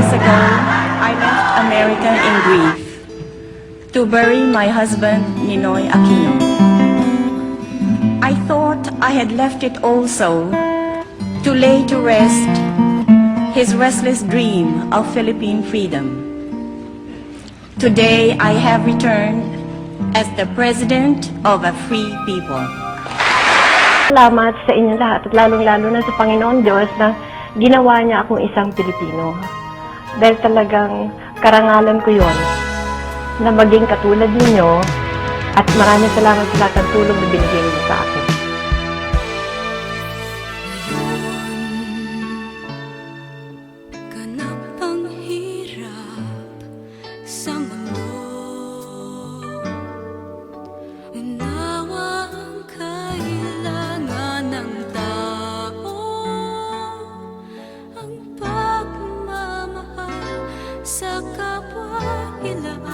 years ago, I left America in grief to bury my husband, Ninoy Aquino. I thought I had left it also to lay to rest his restless dream of Philippine freedom. Today, I have returned as the President of a free people. Salamat sa inyo lahat at lalong-lalo na sa Panginoon Diyos na ginawa niya akong isang Pilipino. Dahil talagang karangalan ko yon na maging katulad ninyo at maraming salamat sa lahat ng tulong na binigay niyo sa akin. Ganap ang hirap sa mundo, unawa ang kailangan ng tao, ang pagmamahal sa kapwa-ilaan.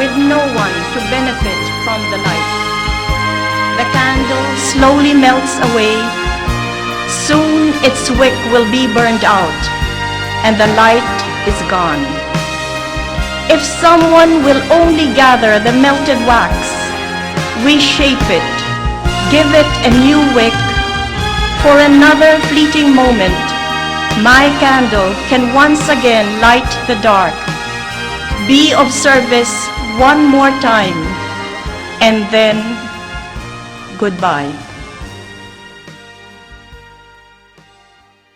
with no one to benefit from the light. The candle slowly melts away. Soon its wick will be burned out, and the light is gone. If someone will only gather the melted wax, reshape it, give it a new wick, for another fleeting moment, my candle can once again light the dark, be of service one more time, and then goodbye.